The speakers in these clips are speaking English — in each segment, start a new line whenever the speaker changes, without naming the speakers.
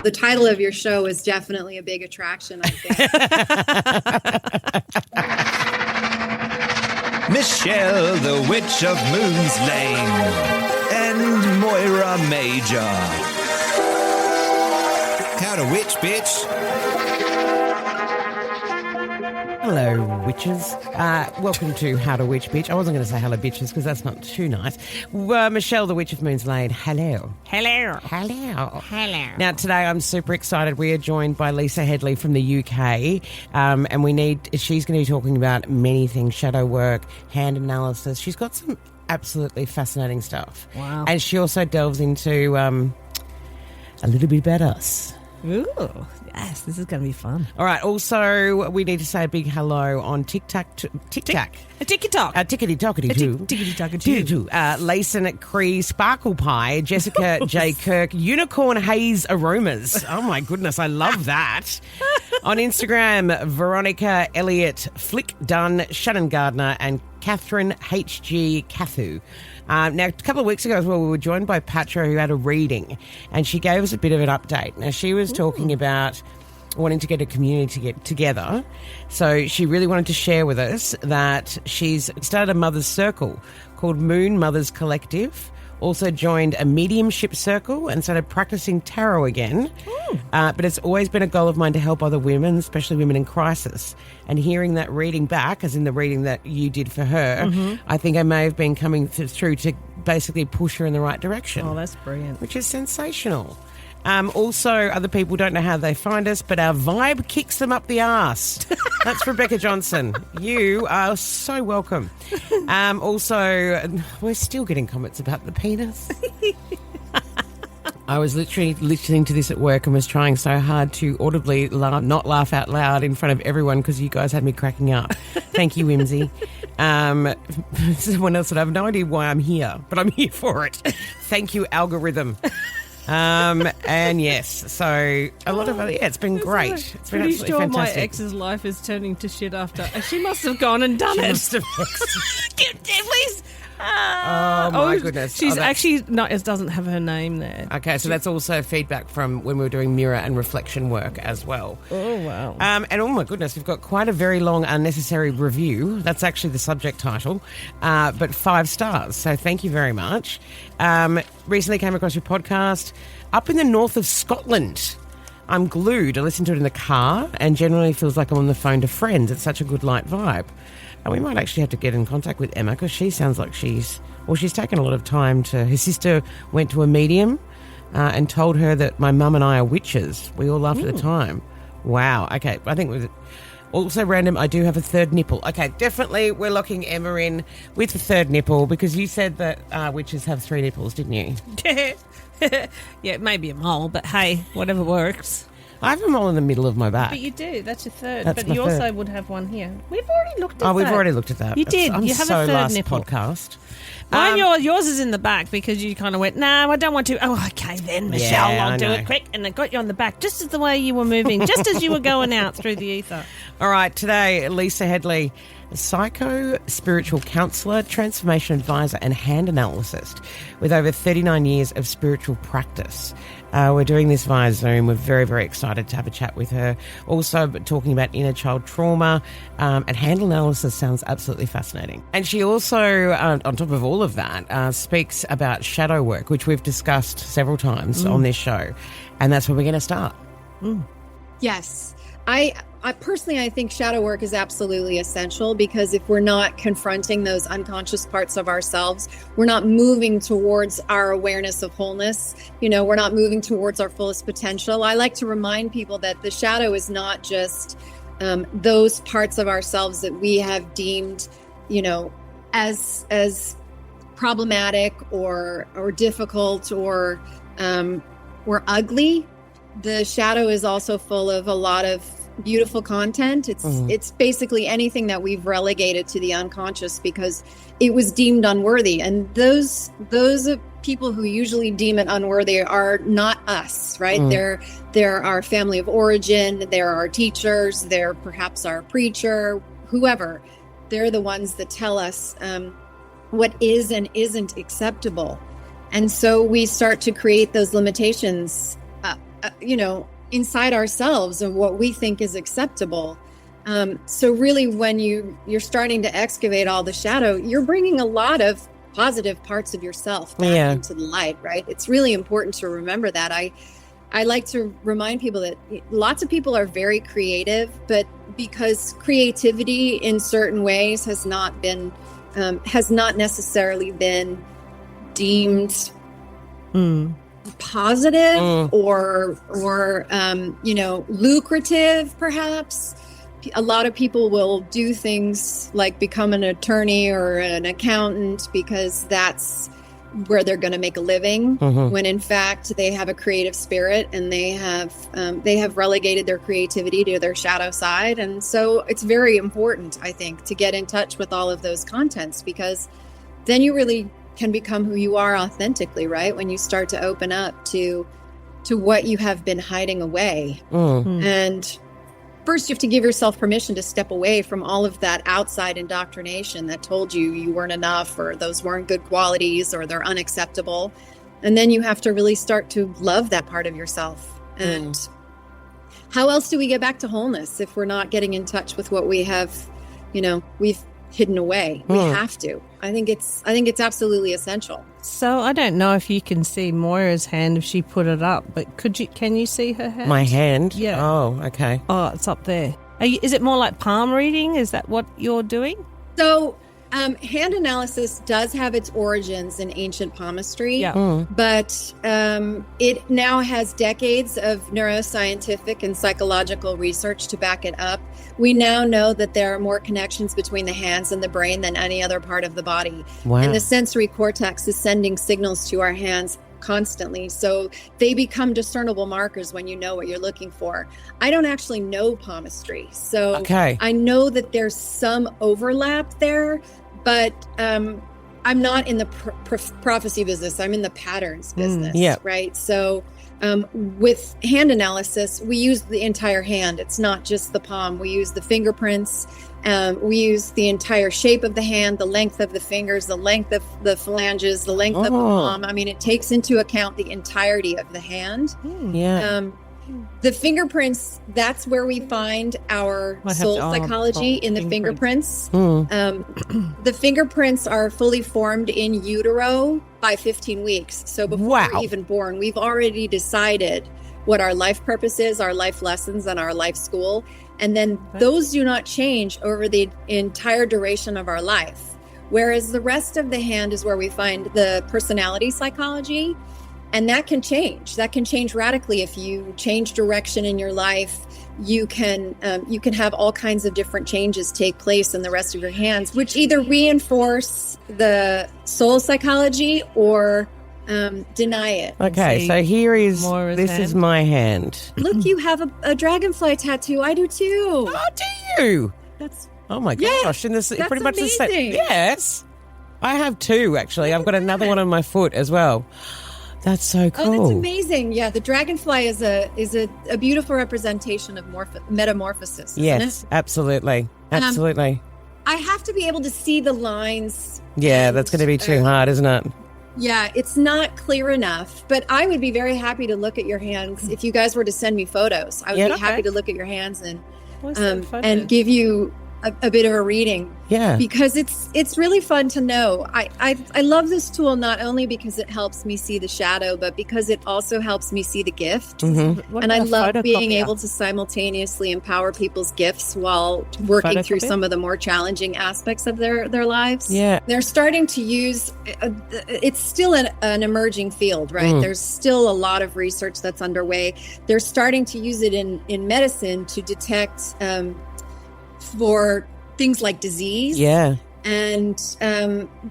The title of your show is definitely a big attraction, I think.
Michelle, the Witch of Moon's Lane, and Moyra Major. How to witch, bitch.
Hello, witches. Welcome to How to Witch, bitch. I wasn't going to say hello, bitches, because that's not too nice. Michelle, the Witch of Moon's Lane, hello.
Hello.
Hello.
Hello.
Now, today I'm super excited. We are joined by Lisa Hedley from the UK, and she's going to be talking about many things, shadow work, hand analysis. She's got some absolutely fascinating stuff.
Wow.
And she also delves into a little bit about us.
Ooh, yes, this is going to be fun.
All right. Also, we need to say a big hello on TikTok. TikTok.
A ticky-tock.
Tickety-tockety-too.
Tickety-tockety-too.
Layson Cree Sparkle Pie, Jessica J. Kirk, Unicorn Haze Aromas. Oh, my goodness. I love that. On Instagram, Veronica Elliott, Flick Dunn, Shannon Gardner, and Catherine H.G. Cathu. Now, a couple of weeks ago as well, we were joined by Patra, who had a reading, and she gave us a bit of an update. Now, she was talking about wanting to get a community to get together. So she really wanted to share with us that she's started a mother's circle called Moon Mothers Collective, also joined a mediumship circle and started practicing tarot again. But it's always been a goal of mine to help other women, especially women in crisis. And hearing that reading back, as in the reading that you did for her, I think I may have been coming through to basically push her in the right direction.
Oh, that's brilliant.
Which is sensational. Also, other people don't know how they find us, but our vibe kicks them up the arse. That's Rebecca Johnson. You are so welcome. Also, we're still getting comments about the penis. I was literally listening to this at work and was trying so hard to audibly not laugh out loud in front of everyone because you guys had me cracking up. Thank you, Whimsy. Someone else said, I have no idea why I'm here, but I'm here for it. Thank you, algorithm. And yes, so a lot of it's been great. It's been
pretty
absolutely
sure
fantastic.
my ex's life is turning to shit after. She must have gone and done it. Please.
Oh my goodness.
She's actually not. It doesn't have her name there.
Okay, so that's also feedback from when we were doing mirror and reflection work as well.
Oh, wow.
And oh my goodness, we've got quite a very long unnecessary review. That's actually the subject title, but 5 stars. So thank you very much. Recently came across your podcast up in the north of Scotland. I'm glued. I listen to it in the car and generally feels like I'm on the phone to friends. It's such a good light vibe. And we might actually have to get in contact with Emma because she sounds like she's taken a lot of time to... Her sister went to a medium and told her that my mum and I are witches. We all laughed at the time. Wow. Okay, I think with also random, I do have a third nipple. Okay, definitely we're locking Emma in with the third nipple because you said that witches have 3 nipples, didn't you?
Yeah, it may be a mole, but hey, whatever works.
I have a mole in the middle of my back.
But you do. That's your third.
That's
but
my
you
third.
also would have one here. We've already looked at that.
Oh, we've already looked at that.
You did.
I'm
You have
so
a third
last
nipple.
podcast.
Yours is in the back because you kind of went, no, I don't want to. Oh, okay then, Michelle,
Yeah,
I'll
I
do
know.
it quick. And I got you on the back just as the way you were moving, just as you were going out through the ether.
All right, today, Lisa Hedley, Psychospiritual Counselor, Transformation Advisor and Hand Analyst with over 39 years of spiritual practice. We're doing this via Zoom. We're very, very excited to have a chat with her. Also talking about inner child trauma and hand analysis sounds absolutely fascinating. And she also, on top of all of that, speaks about shadow work, which we've discussed several times on this show. And that's where we're going to start.
Yes. I personally, I think shadow work is absolutely essential because if we're not confronting those unconscious parts of ourselves, we're not moving towards our awareness of wholeness. We're not moving towards our fullest potential. I like to remind people that the shadow is not just those parts of ourselves that we have deemed, as problematic or difficult or ugly. The shadow is also full of a lot of beautiful content. It's basically anything that we've relegated to the unconscious because it was deemed unworthy. And those people who usually deem it unworthy are not us, right? They're our family of origin, they're our teachers, they're perhaps our preacher, whoever. They're the ones that tell us what is and isn't acceptable. And so we start to create those limitations inside ourselves and what we think is acceptable. So really, when you're starting to excavate all the shadow, you're bringing a lot of positive parts of yourself back into the light, right? It's really important to remember that. I like to remind people that lots of people are very creative, but because creativity in certain ways has not necessarily been deemed positive or lucrative, perhaps. A lot of people will do things like become an attorney or an accountant because that's where they're going to make a living, when in fact they have a creative spirit and they have relegated their creativity to their shadow side. And so it's very important, I think, to get in touch with all of those contents, because then you really can become who you are authentically, right? When you start to open up to what you have been hiding away. And first, you have to give yourself permission to step away from all of that outside indoctrination that told you weren't enough, or those weren't good qualities, or they're unacceptable. And then you have to really start to love that part of yourself. And how else do we get back to wholeness if we're not getting in touch with what we have, we've hidden away? We have to. I think it's absolutely essential.
So I don't know if you can see Moira's hand if she put it up, but can you see her hand?
My hand?
Yeah.
Oh, okay.
Oh, it's up there. Is it more like palm reading? Is that what you're doing?
So hand analysis does have its origins in ancient palmistry, but it now has decades of neuroscientific and psychological research to back it up. We now know that there are more connections between the hands and the brain than any other part of the body.
Wow.
And the sensory cortex is sending signals to our hands constantly. So they become discernible markers when you know what you're looking for. I don't actually know palmistry. So I know that there's some overlap there, but I'm not in the prophecy business. I'm in the patterns business, right? So with hand analysis, we use the entire hand. It's not just the palm. We use the fingerprints. We use the entire shape of the hand, the length of the fingers, the length of the phalanges, the length of the palm. I mean, it takes into account the entirety of the hand. The fingerprints, that's where we find our soul psychology in the fingerprints. The fingerprints are fully formed in utero by 15 weeks. So before we're even born, we've already decided what our life purpose is, our life lessons, and our life school. And then those do not change over the entire duration of our life. Whereas the rest of the hand is where we find the personality psychology. And that can change. That can change radically if you change direction in your life. You can have all kinds of different changes take place in the rest of your hands, which either reinforce the soul psychology or deny it.
Okay, so here is is my hand.
Look, you have a dragonfly tattoo. I do too.
Oh, do you? Oh my gosh! And this is pretty much
amazing.
the same. Yes, I have two actually. I've got another one on my foot as well. That's so cool.
Oh, that's amazing. Yeah, the dragonfly is a beautiful representation of metamorphosis.
Yes, absolutely. Absolutely.
I have to be able to see the lines.
Yeah, that's going to be too hard, isn't it?
Yeah, it's not clear enough, but I would be very happy to look at your hands. If you guys were to send me photos, I would be happy to look at your hands and give you a bit of a reading.
Yeah.
Because it's really fun to know. I love this tool not only because it helps me see the shadow, but because it also helps me see the gift. And I love being able to simultaneously empower people's gifts while working through some of the more challenging aspects of their lives.
Yeah.
They're starting to use, it's still an emerging field, right? There's still a lot of research that's underway. They're starting to use it in medicine to detect for things like disease.
Yeah.
And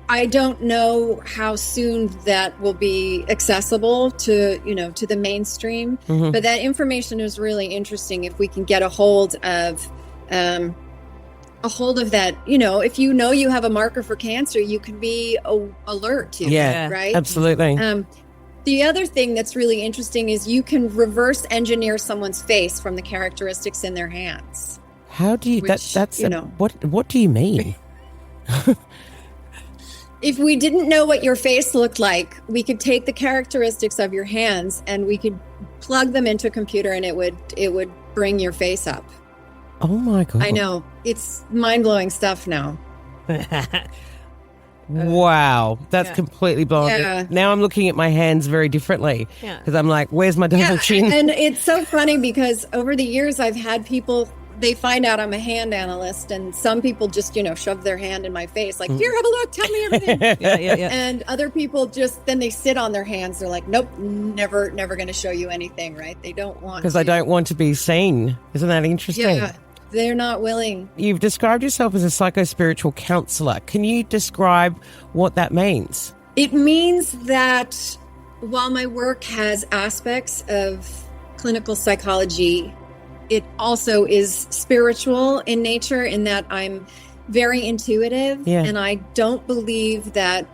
I don't know how soon that will be accessible to the mainstream. But that information is really interesting if we can get a hold of that. If you have a marker for cancer, you can be alert to it, right?
Absolutely.
The other thing that's really interesting is you can reverse engineer someone's face from the characteristics in their hands.
How do you? What do you mean?
If we didn't know what your face looked like, we could take the characteristics of your hands and we could plug them into a computer and it would bring your face up.
Oh my God.
I know. It's mind-blowing stuff now.
Wow. That's completely blown.
Yeah.
Now I'm looking at my hands very differently because I'm like, where's my double chin?
And it's so funny because over the years I've had people, they find out I'm a hand analyst, and some people just, shove their hand in my face like, here, have a look, tell me everything.
Yeah.
And other people then they sit on their hands. They're like, nope, never going to show you anything, right? They don't want to.
Because I don't want to be seen. Isn't that interesting?
Yeah, they're not willing.
You've described yourself as a psychospiritual counselor. Can you describe what that means?
It means that while my work has aspects of clinical psychology, it also is spiritual in nature, in that I'm very intuitive, and I don't believe that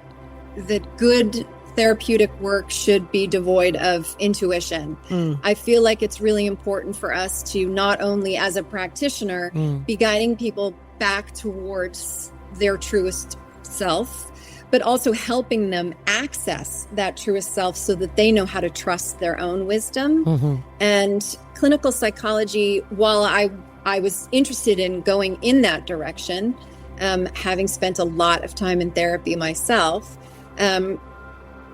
good therapeutic work should be devoid of intuition. I feel like it's really important for us to not only as a practitioner be guiding people back towards their truest self, but also helping them access that truest self so that they know how to trust their own wisdom. And clinical psychology, while I was interested in going in that direction, having spent a lot of time in therapy myself,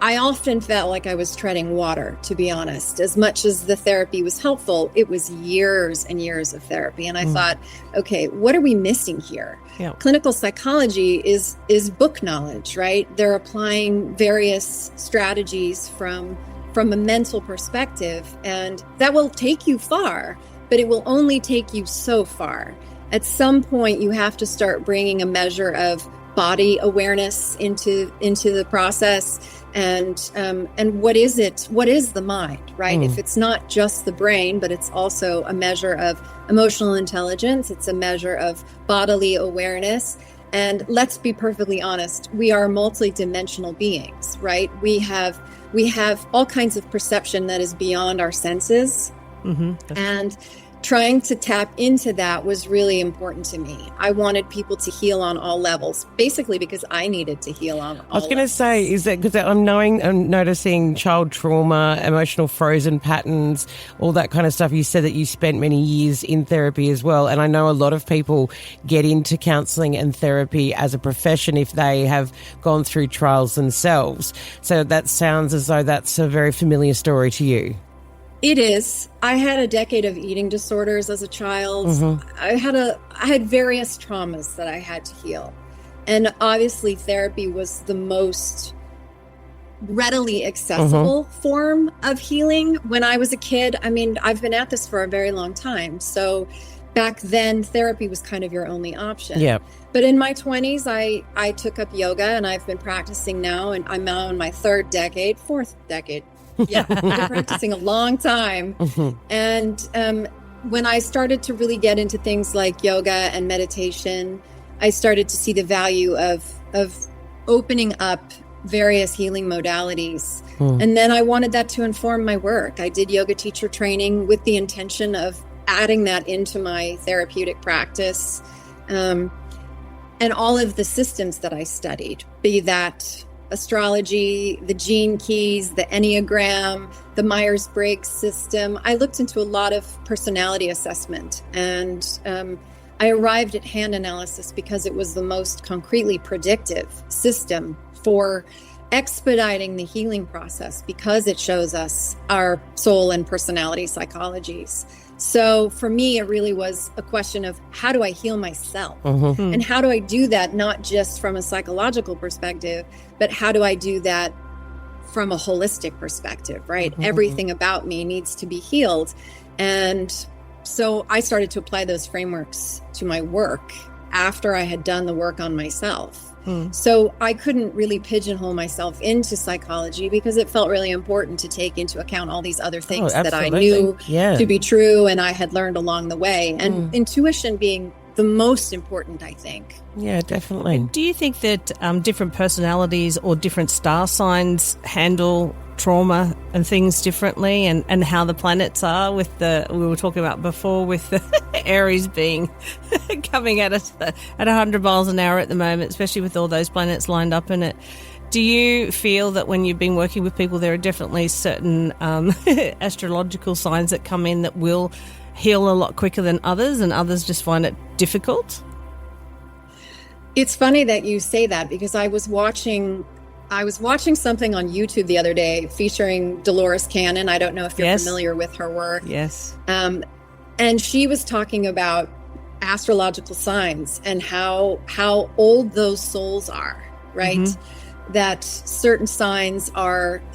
I often felt like I was treading water, to be honest. As much as the therapy was helpful, it was years and years of therapy. And I thought, okay, what are we missing here?
Yeah.
Clinical psychology is book knowledge, right? They're applying various strategies from a mental perspective, and that will take you far, but it will only take you so far. At some point, you have to start bringing a measure of body awareness into the process. And what is it? What is the mind, right? If it's not just the brain, but it's also a measure of emotional intelligence, it's a measure of bodily awareness. And let's be perfectly honest, we are multidimensional beings, right? We have all kinds of perception that is beyond our senses. And trying to tap into that was really important to me. I wanted people to heal on all levels, basically because I needed to heal on all levels.
I was going to say, is that because I'm noticing child trauma, emotional frozen patterns, all that kind of stuff. You said that you spent many years in therapy as well. And I know a lot of people get into counselling and therapy as a profession if they have gone through trials themselves. So that sounds as though that's a very familiar story to you.
It is. I had a decade of eating disorders as a child. I had various traumas that I had to heal. And obviously therapy was the most readily accessible form of healing. When I was a kid, I mean, I've been at this for a very long time. So back then therapy was kind of your only option.
Yeah.
But in my 20s, I took up yoga, and I've been practicing now, and I'm now in my fourth decade. Yeah, I've been practicing a long time. And when I started to really get into things like yoga and meditation, I started to see the value of opening up various healing modalities. And then I wanted that to inform my work. I did yoga teacher training with the intention of adding that into my therapeutic practice. And all of the systems that I studied, be that astrology, the gene keys, the Enneagram, the Myers-Briggs system. I looked into a lot of personality assessment, and I arrived at Hand Analysis because it was the most concretely predictive system for expediting the healing process, because it shows us our soul and personality psychologies. So for me, it really was a question of, how do I heal myself? And how do I do that, not just from a psychological perspective, but how do I do that from a holistic perspective, right? Everything about me needs to be healed. And so I started to apply those frameworks to my work after I had done the work on myself. So I couldn't really pigeonhole myself into psychology, because it felt really important to take into account all these other things that I knew to be true and I had learned along the way. And intuition being the most important, I think.
Yeah, definitely.
Do you think that different personalities or different star signs handle trauma and things differently, and how the planets are with we were talking about before with the Aries being coming at us at 100 miles an hour at the moment, especially with all those planets lined up in it. Do you feel that when you've been working with people, there are definitely certain astrological signs that come in that will heal a lot quicker than others, and others just find it difficult?
It's funny that you say that, because I was watching something on YouTube the other day featuring Dolores Cannon. I don't know if you're familiar with her work.
Yes.
And she was talking about astrological signs and how old those souls are, right? Mm-hmm. That certain signs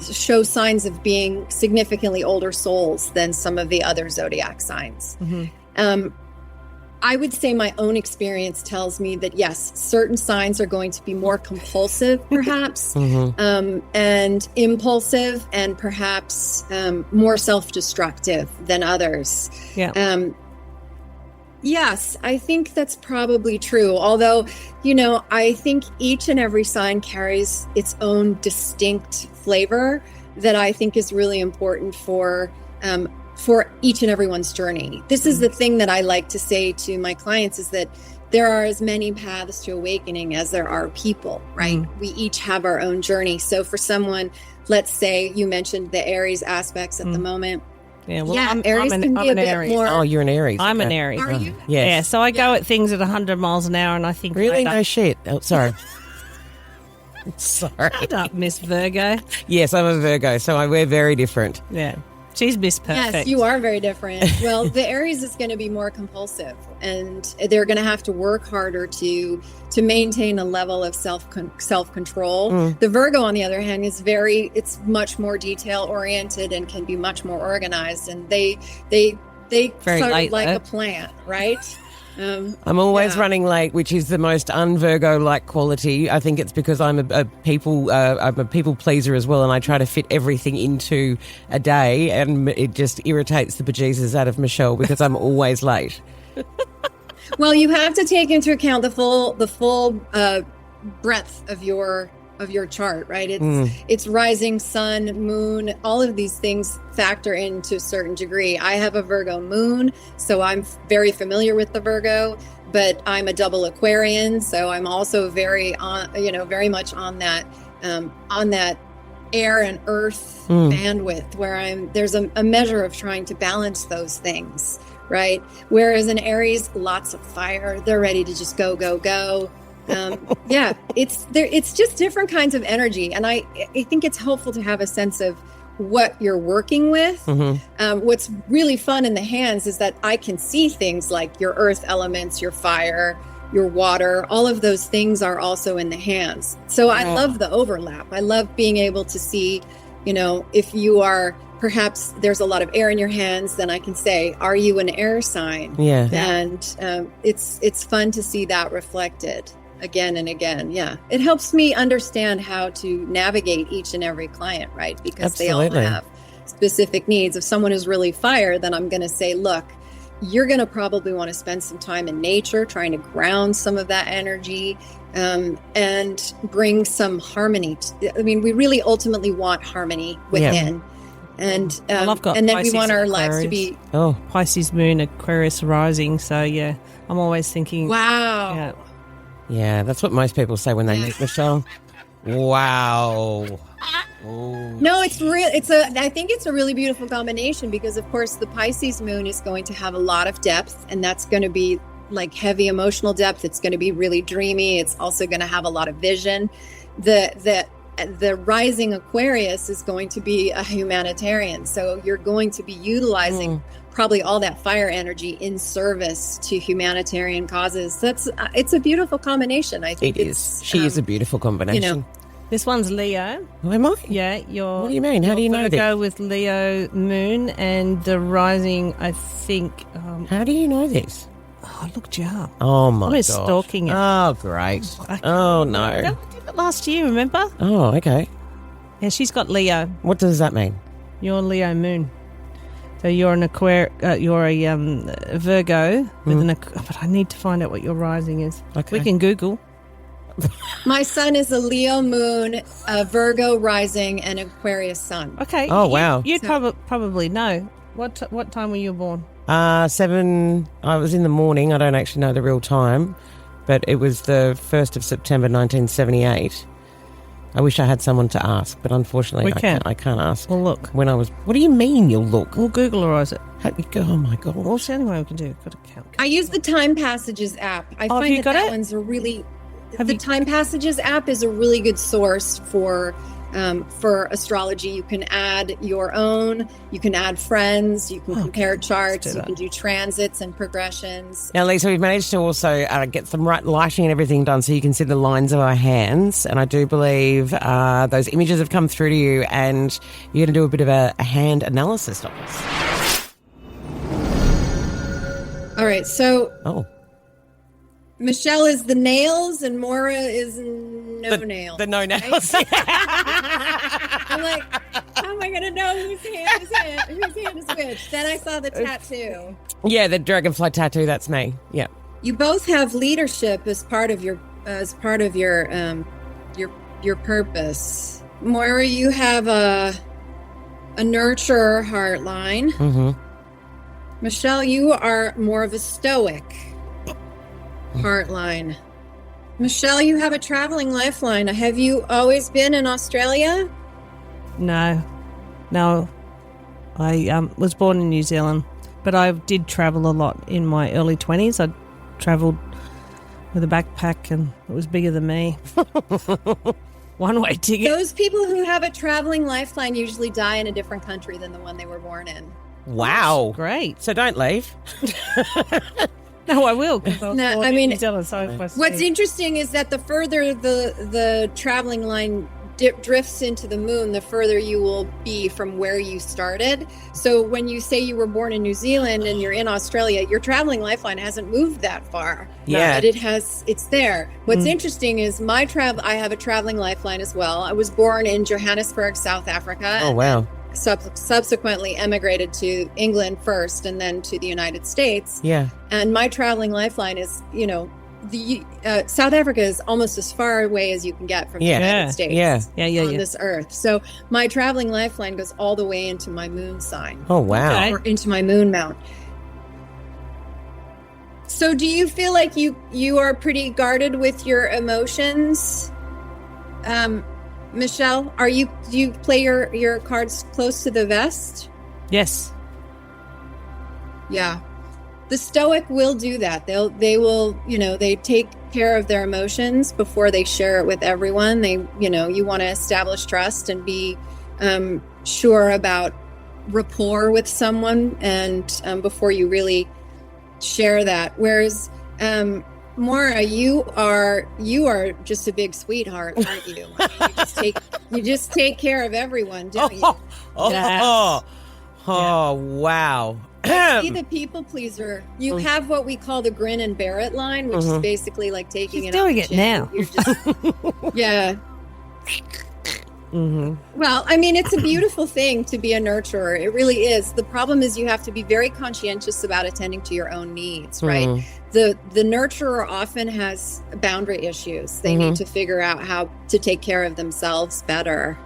show signs of being significantly older souls than some of the other zodiac signs. Mm-hmm. I would say my own experience tells me that, yes, certain signs are going to be more compulsive, perhaps, and impulsive, and perhaps more self-destructive than others. Yeah. Yes, I think that's probably true. Although, I think each and every sign carries its own distinct flavor that I think is really important for each and everyone's journey. This is the thing that I like to say to my clients, is that there are as many paths to awakening as there are people, right? We each have our own journey. So for someone, let's say you mentioned the Aries aspects at the moment.
Yeah, well,
Aries can be a bit
Aries.
more.
Oh, you're an Aries.
I'm an Aries.
Are you?
Yes.
Yeah, so I go at things at 100 miles an hour, and I think...
Really? No shit. Oh, sorry. Sorry.
Shut up, Miss Virgo.
Yes, I'm a Virgo, so we're very different.
Yeah. She's Miss Perfect.
Yes, you are very different. Well, the Aries is going to be more compulsive, and they're going to have to work harder to maintain a level of self-control. The Virgo, on the other hand, it's much more detail oriented and can be much more organized, and they
very
sort
light,
of like
though.
a plant, right?
I'm always running late, which is the most un-Virgo-like quality. I think it's because I'm a people pleaser as well, and I try to fit everything into a day, and it just irritates the bejesus out of Michelle because I'm always late.
Well, you have to take into account the full breadth of your chart, right? It's rising sun, moon, all of these things factor in to a certain degree. I have a Virgo moon, so I'm very familiar with the Virgo, but I'm a double Aquarian, so I'm also very much on that air and earth bandwidth, where there's a measure of trying to balance those things, right? Whereas in Aries, lots of fire, they're ready to just go. It's just different kinds of energy, and I think it's helpful to have a sense of what you're working with. What's really fun in the hands is that I can see things like your earth elements, your fire, your water, all of those things are also in the hands. So I love the overlap. I love being able to see, if you are, perhaps there's a lot of air in your hands, then I can say, are you an air sign? Yeah. And it's fun to see that reflected again and again. Yeah. It helps me understand how to navigate each and every client, right? Because they all have specific needs. If someone is really fire, then I'm going to say, look, you're going to probably want to spend some time in nature, trying to ground some of that energy, and bring some harmony. We really ultimately want harmony within. Yeah. And
I've got
and then
Pisces
we want our
Aquarius.
lives to be
Pisces moon, Aquarius rising. So yeah, I'm always thinking,
wow.
Yeah, that's what most people say when they meet Michelle. Wow.
No, it's real. I think it's a really beautiful combination, because of course the Pisces moon is going to have a lot of depth, and that's going to be like heavy emotional depth. It's going to be really dreamy. It's also going to have a lot of vision. The rising Aquarius is going to be a humanitarian. So you're going to be utilizing probably all that fire energy in service to humanitarian causes. It's a beautiful combination. I think
it is. She is a beautiful combination.
This one's Leo.
Oh, am I?
Yeah,
what do you mean? How do you know that?
Go with Leo moon, and the rising, I think.
How do you know this?
Oh, I looked you up.
Oh my god!
I'm stalking it.
Oh great! Oh no!
I did it last year. Remember?
Oh okay.
Yeah, she's got Leo.
What does that mean?
You're Leo moon. So you're an you're a Virgo with but I need to find out what your rising is.
Okay.
We can Google.
My son is a Leo moon, a Virgo rising, and Aquarius sun.
Okay.
Oh, wow.
You'd probably know. What time were you born?
7. I was in the morning. I don't actually know the real time, but it was the 1st of September 1978. I wish I had someone to ask, but unfortunately I can't ask.
Well, look.
When I was... What do you mean you'll look?
We'll Googleize it.
Oh, my God.
Well, what's the only way we can do? Got to count.
I use the Time Passages app. I
have
find
you got
that
it?
one's a really...
Have
the
you-
Time Passages app is a really good source for astrology. You can add your own, you can add friends, you can compare charts,
do
you
that.
can do transits and progressions.
Now, Lisa, we've managed to also get some right lighting and everything done so you can see the lines of our hands. And I do believe those images have come through to you, and you're going to do a bit of a hand analysis of us.
All right, so
Oh.
Michelle is the nails and Moyra is no nails.
The no nails.
I'm like, how am I going to know whose hand is which? Then I saw the tattoo.
Yeah, the dragonfly tattoo, that's me. Yeah.
You both have leadership as part of your purpose. Moyra, you have a nurturer heart line.
Mm-hmm.
Michelle, you are more of a stoic heart line. Michelle, you have a traveling lifeline. Have you always been in Australia?
No. I was born in New Zealand, but I did travel a lot in my early 20s. I travelled with a backpack, and it was bigger than me. One-way ticket.
Those people who have a traveling lifeline usually die in a different country than the one they were born in.
Wow.
Great.
So don't leave.
No, I will. 'Cause I was
No,
born
I
in
mean,
New Zealand, so I was
What's interesting is that the further the traveling line drifts into the moon, the further you will be from where you started. So when you say you were born in New Zealand and you're in Australia, your traveling lifeline hasn't moved that far.
Yeah.
But it's there. What's interesting is I have a traveling lifeline as well. I was born in Johannesburg, South Africa.
Oh, wow.
Subsequently emigrated to England first and then to the United States.
Yeah.
And my traveling lifeline is, the South Africa is almost as far away as you can get from the United States
Yeah.
on this earth. So my traveling lifeline goes all the way into my moon sign.
Oh, wow.
Okay.
Or into my moon mount. So do you feel like you are pretty guarded with your emotions? Michelle, do you play your cards close to the vest?
Yes.
Yeah. The Stoic will do that. They will, they take care of their emotions before they share it with everyone. They, you want to establish trust and be sure about rapport with someone and before you really share that. Whereas Moyra, you are just a big sweetheart, aren't you? You just take care of everyone, don't you?
Oh, wow.
See the people pleaser. You have what we call the grin and bear it line, which is basically like taking
She's
it
doing
on the
it
chin.
now.
You're just, yeah.
Mm-hmm.
Well, I mean, it's a beautiful thing to be a nurturer. It really is. The problem is you have to be very conscientious about attending to your own needs, right? The nurturer often has boundary issues. They need to figure out how to take care of themselves better.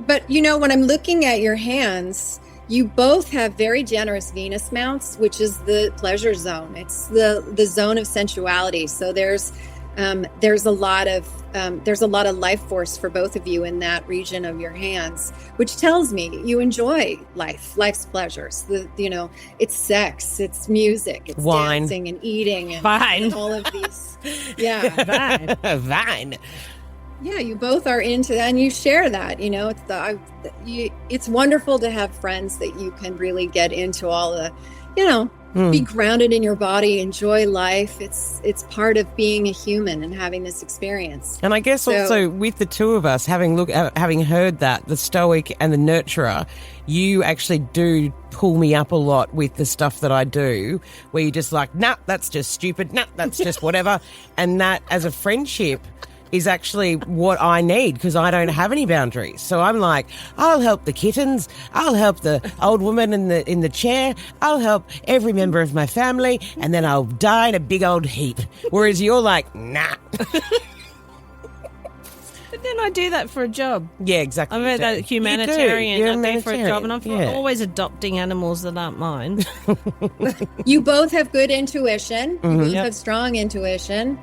But, when I'm looking at your hands, you both have very generous Venus mounts, which is the pleasure zone. It's the zone of sensuality. So there's a lot of life force for both of you in that region of your hands, which tells me you enjoy life's pleasures. It's sex, it's music, it's
Wine,
dancing and eating and
Vine.
all of these. Yeah.
Vine.
Yeah, you both are into that and you share that, it's wonderful to have friends that you can really get into all the, be grounded in your body, enjoy life. It's part of being a human and having this experience.
And I guess also with the two of us having heard that, the stoic and the nurturer, you actually do pull me up a lot with the stuff that I do, where you're just like, nah, that's just stupid, nah, that's just whatever. And that as a friendship is actually what I need because I don't have any boundaries. So I'm like, I'll help the kittens, I'll help the old woman in the chair, I'll help every member of my family, and then I'll die in a big old heap. Whereas you're like, nah.
But then I do that for a job.
Yeah, exactly.
I'm that humanitarian.
You're
I do for a job, and I'm
yeah.
always adopting animals that aren't mine.
You both have good intuition. You both
Yep.
have strong intuition.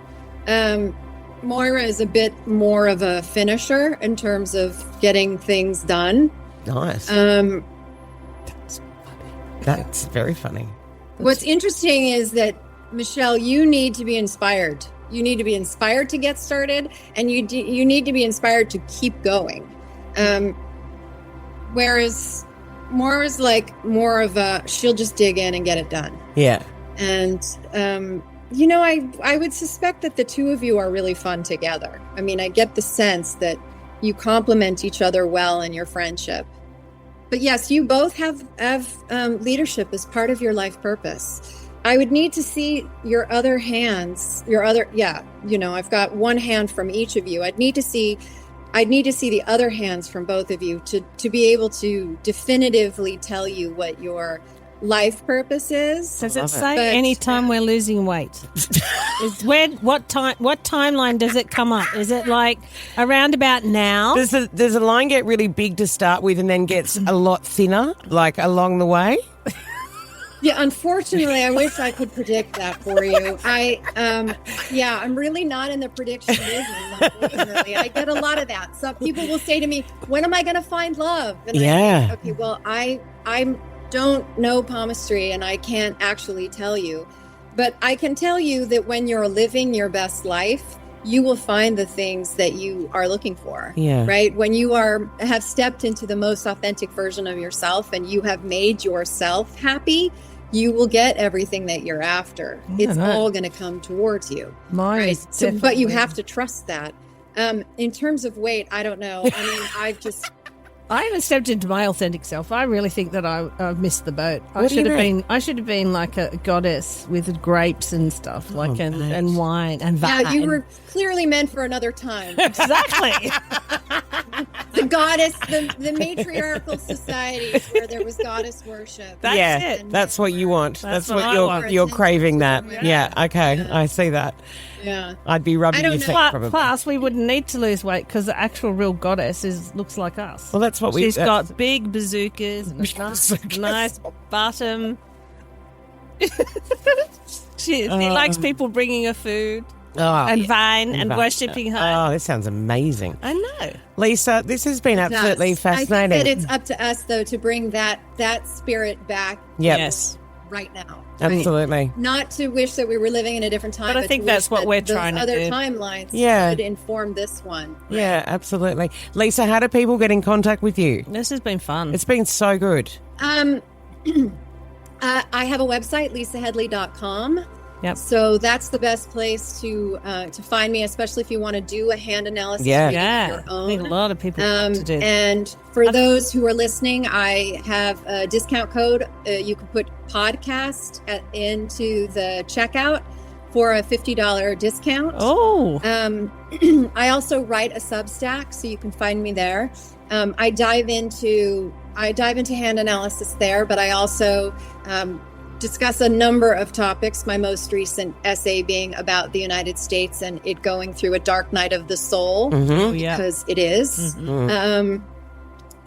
Moyra is a bit more of a finisher in terms of getting things done.
Nice. That's very funny.
What's interesting is that, Michelle, you need to be inspired. You need to be inspired to get started, and you need to be inspired to keep going. Whereas Moyra's like more of a, she'll just dig in and get it done.
Yeah.
And, I would suspect that the two of you are really fun together. I mean, I get the sense that you complement each other well in your friendship. But yes, you both have leadership as part of your life purpose. I would need to see your other hands, I've got one hand from each of you. I'd need to see the other hands from both of you to be able to definitively tell you what your life purpose is.
Does it say any time we're losing weight? What timeline does it come up? Is it like around about now?
Does the line get really big to start with and then gets a lot thinner, like along the way?
Yeah, unfortunately, I wish I could predict that for you. I'm really not in the prediction business, unfortunately. I get a lot of that. Some people will say to me, when am I going to find love? And I say, okay, well, I don't know palmistry and I can't actually tell you. But I can tell you that when you're living your best life, you will find the things that you are looking for. Yeah. Right? When you have stepped into the most authentic version of yourself and you have made yourself happy, you will get everything that you're after. It's all going to come towards you. Right? But you have to trust that. In terms of weight, I don't know. I mean,
I haven't stepped into my authentic self. I really think that I've missed the boat. I should have been like a goddess with grapes and stuff, and wine and vine.
Yeah, you were clearly meant for another time.
Exactly.
The goddess, the matriarchal societies where there was goddess worship.
That's it. That's what you want. That's what you're craving. That. Yeah. Okay. Yeah. I see that.
Yeah.
I'd be rubbing your feet probably.
Plus, we wouldn't need to lose weight because the actual real goddess looks like us.
Well, that's what
She's got big bazookas and a nice bottom. She likes people bringing her food. And vine and worshipping her.
Oh, this sounds amazing.
I know.
Lisa, this has been absolutely fascinating.
I think that it's up to us, though, to bring that spirit back right now.
Absolutely.
Not to wish that we were living in a different time,
but I think that's what we're trying to do.
Other timelines could inform this one. Right?
Yeah, absolutely. Lisa, how do people get in contact with you?
This has been fun.
It's been so good.
I have a website, lisahedley.com.
Yep.
So that's the best place to find me, especially if you want to do a hand analysis.
Yeah.
Your own.
I think a lot of people to do.
And for those who are listening, I have a discount code. You can put podcast into the checkout for a $50 discount.
Oh.
I also write a Substack, so you can find me there. I dive into hand analysis there, but I also discuss a number of topics, my most recent essay being about the United States and it going through a dark night of the soul, because it is. Mm-hmm.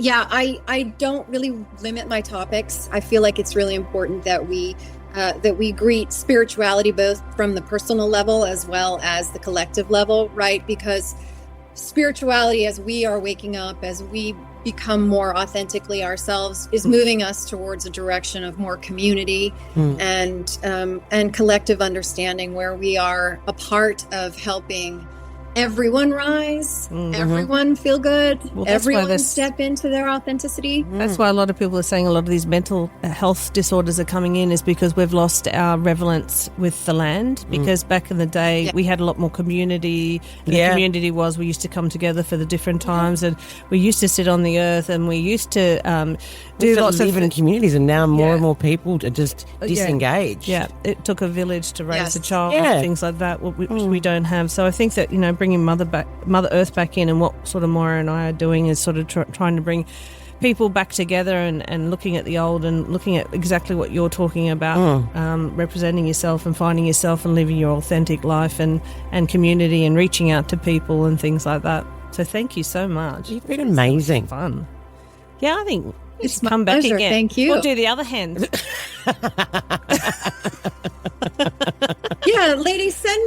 I don't really limit my topics. I feel like it's really important that we greet spirituality both from the personal level as well as the collective level, right? Because spirituality, as we are waking up, as we become more authentically ourselves, is moving us towards a direction of more community and collective understanding, where we are a part of helping everyone rise, everyone feel good, everyone step into their authenticity.
That's why a lot of people are saying a lot of these mental health disorders are coming in, is because we've lost our relevance with the land. Because back in the day, we had a lot more community. And the community was, we used to come together for the different times, and we used to sit on the earth, and we used to do lots of
live in communities, and now more and more people are just disengaged.
Yeah, it took a village to raise a child, and things like that, which we don't have. So I think that, bringing Mother Earth back in, and what sort of Moyra and I are doing is sort of trying to bring people back together and looking at the old and looking at exactly what you're talking about, representing yourself and finding yourself and living your authentic life and community and reaching out to people and things like that. So thank you so much.
You've been amazing.
It's fun. Yeah, I think
It's
come
my
back
pleasure.
again.
Thank you.
We'll do the other hand.
Yeah, ladies, send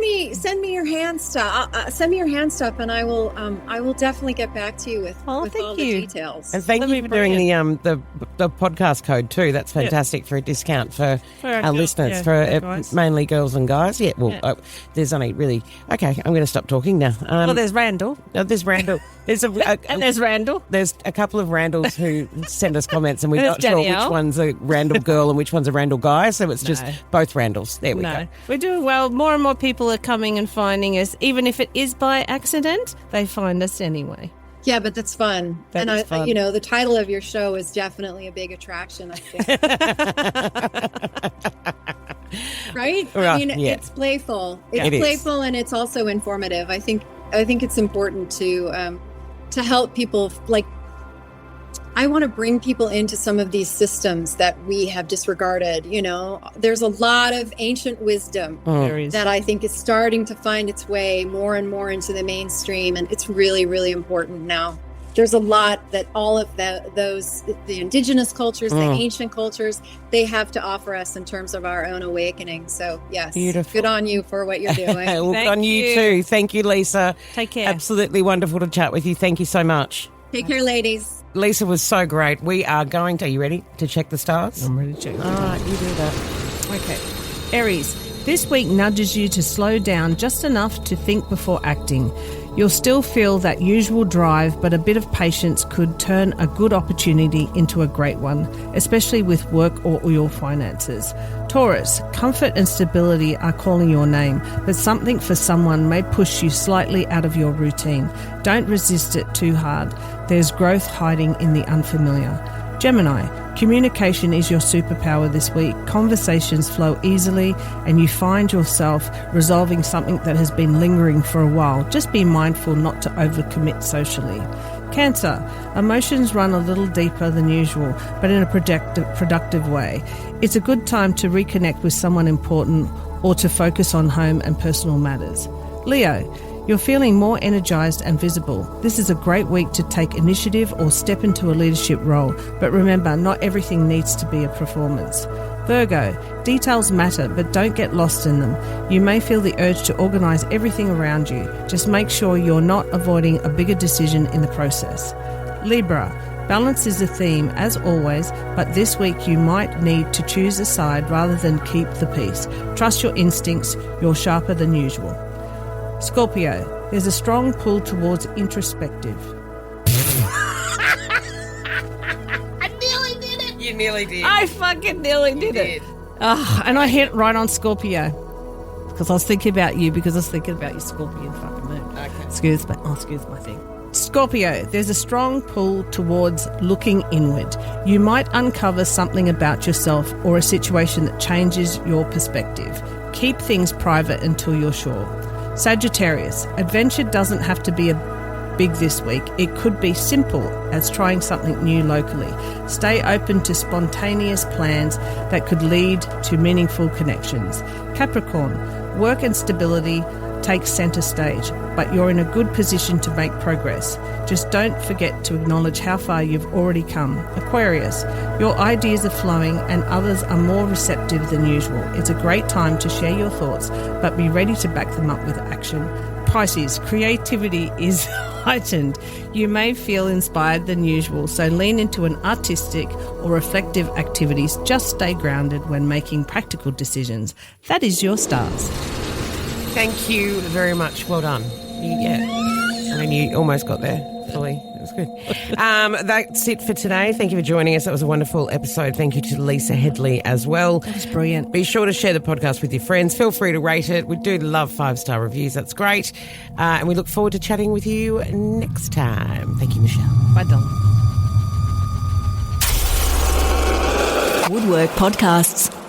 me your hand stuff. Send me your hand stuff, and I will definitely get back to you with all the details.
And thank you for doing the podcast code too. That's fantastic for a discount for our listeners, for mainly girls and guys. Yeah, well, there's only really... Okay, I'm going to stop talking now.
There's Randall.
There's Randall.
And there's Randall.
There's a couple of Randalls who send us comments, and we're not sure which one's a Randall girl and which one's a Randall guy, so it's just both Randalls. There we go.
We're doing well. More and more people are coming and finding us. Even if it is by accident, they find us anyway.
Yeah, but that's fun.
Fun.
The title of your show is definitely a big attraction, I think. Right? I mean, it's playful. It's playful, and it's also informative. I think it's important to help people. Like, I want to bring people into some of these systems that we have disregarded. There's a lot of ancient wisdom that I think is starting to find its way more and more into the mainstream, and it's really, really important now. There's a lot that all of the indigenous cultures, the ancient cultures, they have to offer us in terms of our own awakening. So, yes,
beautiful.
Good on you for what you're doing.
Well, good on you too. Thank you, Lisa.
Take care.
Absolutely wonderful to chat with you. Thank you so much.
Take care, ladies.
Lisa was so great. We are going to... Are you ready to check the stars?
I'm ready to check.
All right, you do that.
Okay. Aries, this week nudges you to slow down just enough to think before acting. You'll still feel that usual drive, but a bit of patience could turn a good opportunity into a great one, especially with work or your finances. Taurus, comfort and stability are calling your name, but something for someone may push you slightly out of your routine. Don't resist it too hard. There's growth hiding in the unfamiliar. Gemini, communication is your superpower this week. Conversations flow easily and you find yourself resolving something that has been lingering for a while. Just be mindful not to overcommit socially. Cancer, emotions run a little deeper than usual, but in a productive way. It's a good time to reconnect with someone important or to focus on home and personal matters. Leo, you're feeling more energized and visible. This is a great week to take initiative or step into a leadership role, but remember, not everything needs to be a performance. Virgo, details matter, but don't get lost in them. You may feel the urge to organize everything around you. Just make sure you're not avoiding a bigger decision in the process. Libra, balance is a theme, as always, but this week you might need to choose a side rather than keep the peace. Trust your instincts, you're sharper than usual. Scorpio, there's a strong pull towards introspective.
I nearly did it. You nearly did.
I fucking nearly did it. And I hit right on Scorpio. Because I was thinking about you, because I was thinking about your Scorpion fucking moon.
Okay.
Excuse my thing. Scorpio, there's a strong pull towards looking inward. You might uncover something about yourself or a situation that changes your perspective. Keep things private until you're sure. Sagittarius, adventure doesn't have to be big this week. It could be simple as trying something new locally. Stay open to spontaneous plans that could lead to meaningful connections. Capricorn, work and stability take centre stage, but you're in a good position to make progress. Just don't forget to acknowledge how far you've already come. Aquarius, your ideas are flowing and others are more receptive than usual. It's a great time to share your thoughts, but be ready to back them up with action. Pisces, creativity is heightened. You may feel inspired than usual, so lean into an artistic or reflective activities. Just stay grounded when making practical decisions. That is your stars.
Thank you very much. Well done. You almost got there fully. It was good. That's it for today. Thank you for joining us. That was a wonderful episode. Thank you to Lisa Hedley as well.
That was brilliant.
Be sure to share the podcast with your friends. Feel free to rate it. We do love 5-star reviews. That's great. And we look forward to chatting with you next time. Thank you, Michelle.
Bye, darling.
Woodwork Podcasts.